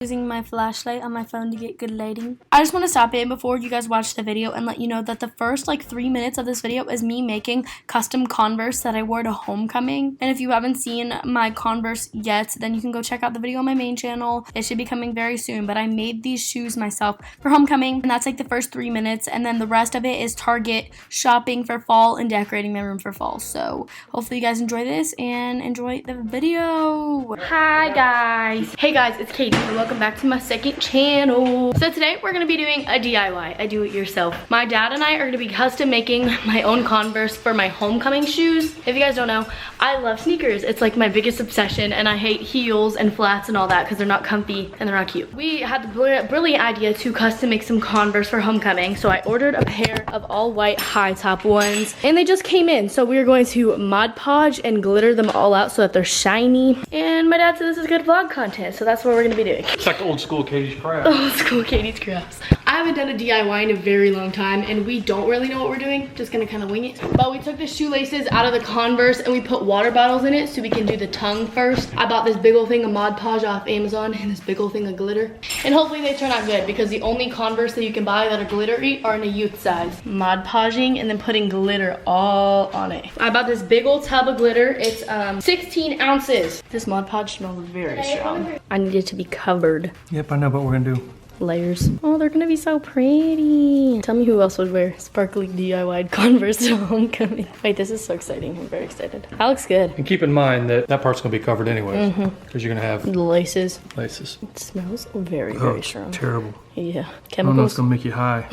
Using my flashlight on my phone to get good lighting. I just want to stop in before you guys watch the video and let you know that the first like 3 minutes of this video is me making custom Converse that I wore to homecoming. And if you haven't seen my Converse yet, then you can go check out the video on my main channel. It should be coming very soon, but I made these shoes myself for homecoming, and that's like the first 3 minutes, and then the rest of it is Target shopping for fall and decorating my room for fall. So hopefully you guys enjoy this and enjoy the video. Hi guys. Hey guys, it's Caiti and welcome back to my second channel. So today we're gonna be doing a DIY, a do-it-yourself. My dad and I are gonna be custom making my own Converse for my homecoming shoes. If you guys don't know, I love sneakers. It's like my biggest obsession, and I hate heels and flats and all that because they're not comfy and they're not cute. We had the brilliant idea to custom make some Converse for homecoming, so I ordered a pair of all white high top ones and they just came in. So we're going to Mod Podge and glitter them all out so that they're shiny. And my dad said this is good vlog content, so that's what we're gonna be doing. It's like old school Caiti's crafts. Old school Caiti's crafts. I haven't done a DIY in a very long time, and we don't really know what we're doing. Just gonna kind of wing it. But we took the shoelaces out of the Converse and we put water bottles in it so we can do the tongue first. I bought this big old thing of Mod Podge off Amazon and this big old thing of glitter. And hopefully they turn out good because the only Converse that you can buy that are glittery are in a youth size. Mod Podging and then putting glitter all on it. I bought this big old tub of glitter. It's 16 ounces. This Mod Podge smells very strong. I need it to be covered. Yep, I know what we're gonna do. Layers. Oh, they're gonna be so pretty. Tell me who else would wear sparkly DIY Converse to homecoming. Wait, this is so exciting. I'm very excited. That looks good. And keep in mind that that part's gonna be covered anyway, because you're gonna have The laces. laces. It smells very, Oh, very it's strong. terrible. Yeah. I don't know, it's Chemicals. gonna make you high.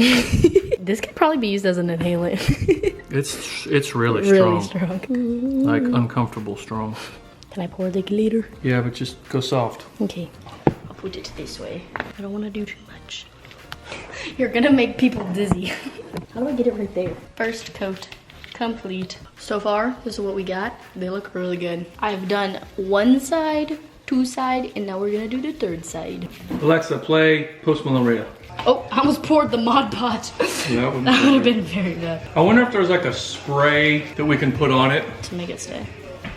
This could probably be used as an inhalant. It's really Really strong. strong. Like uncomfortable strong. Can I pour the glitter? Yeah, but just go soft. Okay. I'll put it this way. I don't want to do too much. You're gonna make people dizzy. How do I get it right there? First coat complete. So far, this is what we got. They look really good. I've done one side, two side, and now we're gonna do the third side. Alexa, play Post Malone Radio. Oh, I almost poured the Mod Podge. Yeah, That would have been very bad. I wonder if there's like a spray that we can put on it. To make it stay.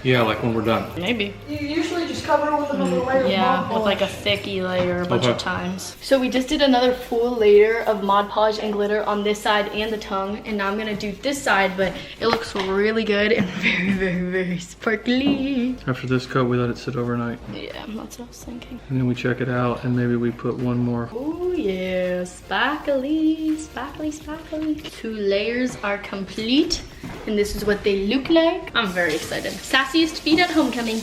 Yeah, like when we're done. Maybe. You usually just cover it with another layer of Mod Yeah, with Podge. like a thicky layer a bunch of Okay. times. So we just did another full layer of Mod Podge and glitter on this side and the tongue. And now I'm gonna do this side, but it looks really good and very, very, very sparkly. After this coat, we let it sit overnight. Yeah, that's what I was thinking. And then we check it out, and maybe we put one more. Oh yeah, sparkly, sparkly, sparkly. 2 layers are complete, and this is what they look like. I'm very excited. Sassiest feet at homecoming.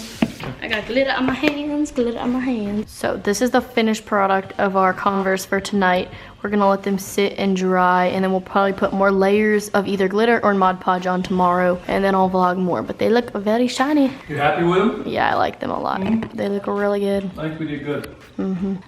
I got glitter on my hands, glitter on my hands. So this is the finished product of our Converse for tonight. We're gonna let them sit and dry, and then we'll probably put more layers of either glitter or Mod Podge on tomorrow, and then I'll vlog more. But they look very shiny. You happy with them? Yeah, I like them a lot. They look really good. I think we did good.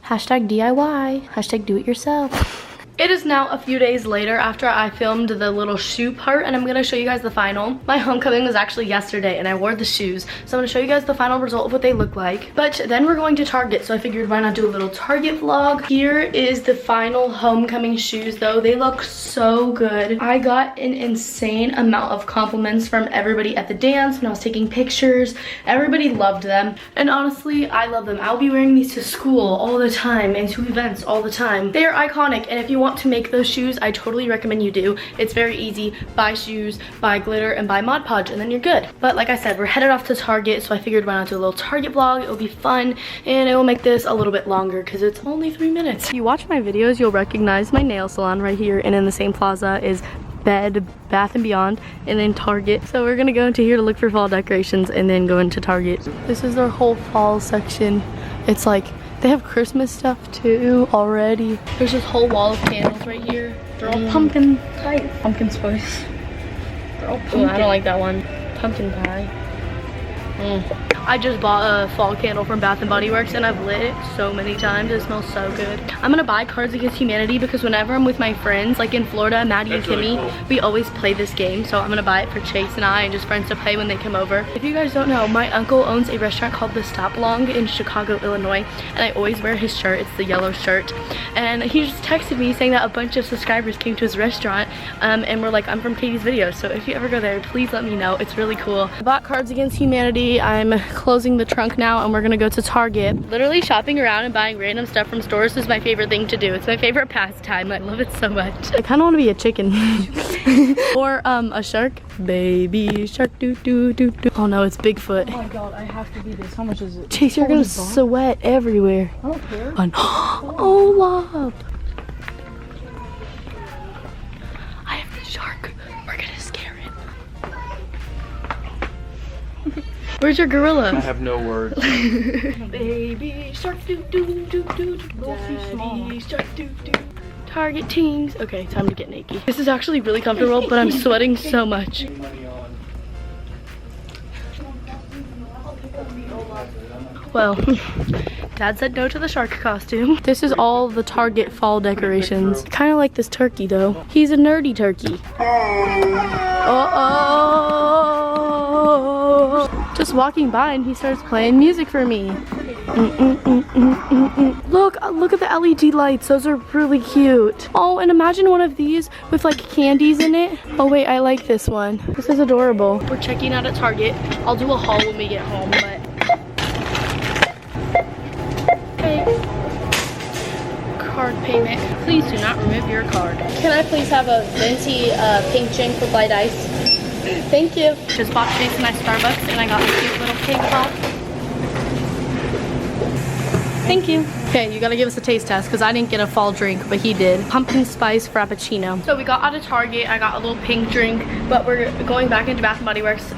Hashtag DIY, hashtag do it yourself. It is now a few days later after I filmed the little shoe part, and I'm gonna show you guys the final. My homecoming was actually yesterday and I wore the shoes, so I'm gonna show you guys the final result of what they look like. But then we're going to Target, so I figured why not do a little Target vlog. Here is the final homecoming shoes though. They look so good. I got an insane amount of compliments from everybody at the dance when I was taking pictures. Everybody loved them, and honestly, I love them. I'll be wearing these to school all the time and to events all the time. They are iconic, and if you want to make those shoes, I totally recommend you do. It's very easy. Buy shoes, buy glitter, and buy Mod Podge, and then you're good. But like I said, we're headed off to Target, so I figured why not do a little Target vlog. It'll be fun, and it will make this a little bit longer because it's only 3 minutes. If you watch my videos, you'll recognize my nail salon right here, and in the same plaza is Bath & Beyond, and then Target. So we're gonna go into here to look for fall decorations and then go into Target. This is their whole fall section. It's like they have Christmas stuff too already. There's this whole wall of candles right here. They're all pumpkin. Pumpkin spice. They're all pumpkin. I don't like that one. Pumpkin pie. I just bought a fall candle from Bath & Body Works and I've lit it so many times. It smells so good. I'm gonna buy Cards Against Humanity because whenever I'm with my friends, like in Florida, Maddie and Kimmy, we always play this game. So I'm gonna buy it for Chase and I and just friends to play when they come over. If you guys don't know, my uncle owns a restaurant called The Stop Long in Chicago, Illinois, and I always wear his shirt. It's the yellow shirt. And he just texted me saying that a bunch of subscribers came to his restaurant and we're like, I'm from Katie's videos, so if you ever go there, please let me know. It's really cool. I bought Cards Against Humanity. I'm closing the trunk now, and we're gonna go to Target. Literally shopping around and buying random stuff from stores is my favorite thing to do. It's my favorite pastime. I love it so much. I kind of want to be a chicken. Or a shark. Baby shark, doo doo doo doo. Oh no, it's Bigfoot. Oh my god, I have to do this. How much is it? Chase, you're gonna sweat everywhere. I don't care. Oh, love. I have the shark. We're gonna scare it. Where's your gorilla? I have no words. Baby shark, doo doo doo doo. Daddy shark, doo doo. Target teens. Okay, time to get naked. This is actually really comfortable, but I'm sweating so much. Well, Dad said no to the shark costume. This is all the Target fall decorations. Kind of like this turkey though. He's a nerdy turkey. Uh-oh. Just walking by and he starts playing music for me. Look at the LED lights. Those are really cute. Oh, and imagine one of these with like candies in it. Oh wait, I like this one. This is adorable. We're checking out at Target. I'll do a haul when we get home, but okay. Card payment. Please do not remove your card. Can I please have a venti pink drink with light ice? Thank you. Just bought Chase my Starbucks and I got a cute little pig pop. Thank you. Okay, you gotta give us a taste test because I didn't get a fall drink, but he did. Pumpkin spice frappuccino. So we got out of Target. I got a little pink drink, but we're going back into Bath & Body Works.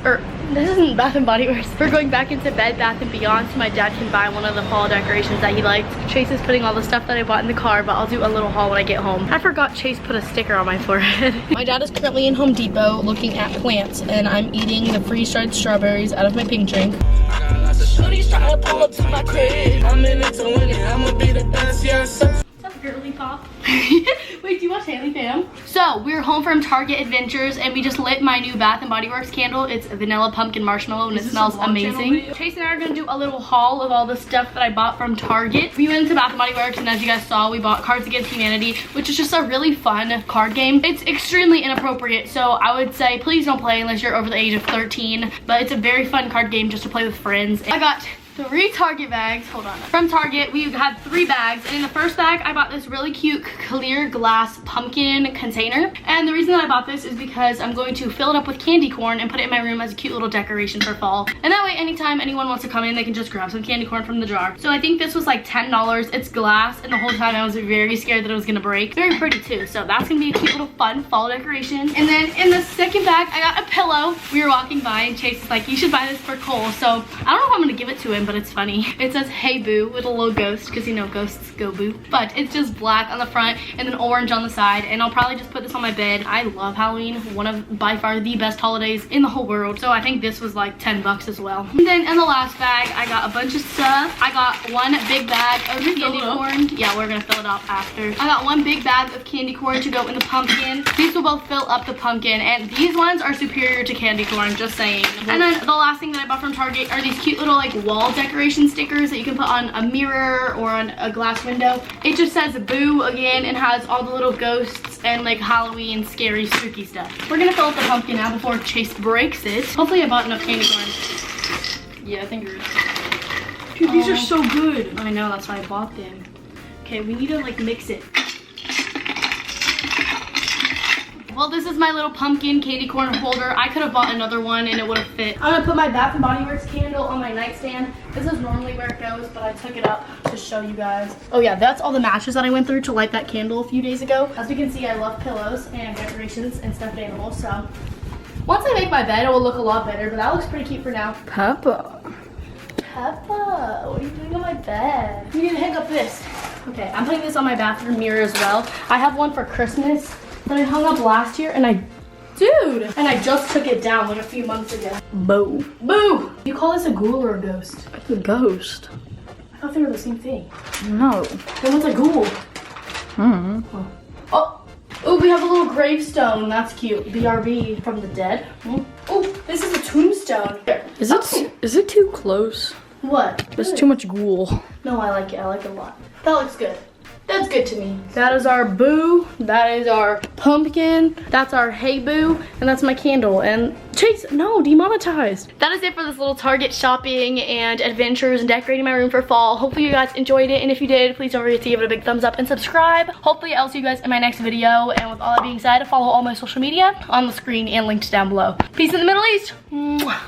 This isn't Bath & Body Works. We're going back into Bed Bath & Beyond so my dad can buy one of the fall decorations that he liked. Chase is putting all the stuff that I bought in the car, but I'll do a little haul when I get home. I forgot Chase put a sticker on my forehead. My dad is currently in Home Depot looking at plants, and I'm eating the freeze-dried strawberries out of my pink drink. Shorty's trying to pull up to my crib. I'm in it to win it. I'ma be the best, yes. What's up, girly pop? Wait, do you watch Haley Fam? So, we're home from Target Adventures and we just lit my new Bath & Body Works candle. It's vanilla pumpkin marshmallow and it smells amazing. Chase and I are gonna do a little haul of all the stuff that I bought from Target. We went into Bath & Body Works and as you guys saw, we bought Cards Against Humanity, which is just a really fun card game. It's extremely inappropriate, so I would say please don't play unless you're over the age of 13, but it's a very fun card game just to play with friends. I got 3 Target bags, hold on. From Target, we had 3 bags, and in the first bag, I bought this really cute clear glass pumpkin container. And the reason that I bought this is because I'm going to fill it up with candy corn and put it in my room as a cute little decoration for fall. And that way, anytime anyone wants to come in, they can just grab some candy corn from the jar. So I think this was like $10. It's glass, and the whole time I was very scared that it was gonna break. Very pretty too, so that's gonna be a cute little fun fall decoration. And then in the second bag, I got a pillow. We were walking by, and Chase is like, you should buy this for Cole. So I don't know if I'm gonna give it to him, but it's funny. It says hey boo with a little ghost because you know ghosts go boo, but it's just black on the front and then orange on the side, and I'll probably just put this on my bed. I love Halloween, one of by far the best holidays in the whole world, so I think this was like 10 bucks as well. And then in the last bag I got a bunch of stuff. I got one big bag of candy corn. Yeah, we're gonna fill it up after. I got one big bag of candy corn to go in the pumpkin. These will both fill up the pumpkin, and these ones are superior to candy corn, just saying. And then the last thing that I bought from Target are these cute little like wall decoration stickers that you can put on a mirror or on a glass window. It just says boo again and has all the little ghosts and like Halloween scary spooky stuff. We're gonna fill up the pumpkin now before Chase breaks it. Hopefully I bought enough candy corn. Yeah, I think you're good. Dude, these are so good. I know, that's why I bought them. Okay, we need to like mix it. Well, this is my little pumpkin candy corn holder. I could have bought another one and it would have fit. I'm gonna put my Bath & Body Works candle on my nightstand. This is normally where it goes, but I took it up to show you guys. Oh yeah, that's all the matches that I went through to light that candle a few days ago. As you can see, I love pillows and decorations and stuffed animals, so once I make my bed, it will look a lot better, but that looks pretty cute for now. Peppa, what are you doing on my bed? You need to hang up this. Okay, I'm putting this on my bathroom mirror as well. I have one for Christmas that I hung up last year, and I just took it down like a few months ago. Boo. Boo! You call this a ghoul or a ghost? It's a ghost. I thought they were the same thing. No. Then what's a ghoul? Oh, we have a little gravestone. That's cute. BRB from the dead. Oh, this is a tombstone. Is it too close? What? There's too much ghoul. No, I like it. I like it a lot. That looks good. That's good to me. That is our boo. That is our pumpkin. That's our hey boo. And that's my candle. And Chase, no, demonetized. That is it for this little Target shopping and adventures and decorating my room for fall. Hopefully you guys enjoyed it. And if you did, please don't forget to give it a big thumbs up and subscribe. Hopefully I'll see you guys in my next video. And with all that being said, follow all my social media on the screen and linked down below. Peace in the Middle East. Mwah.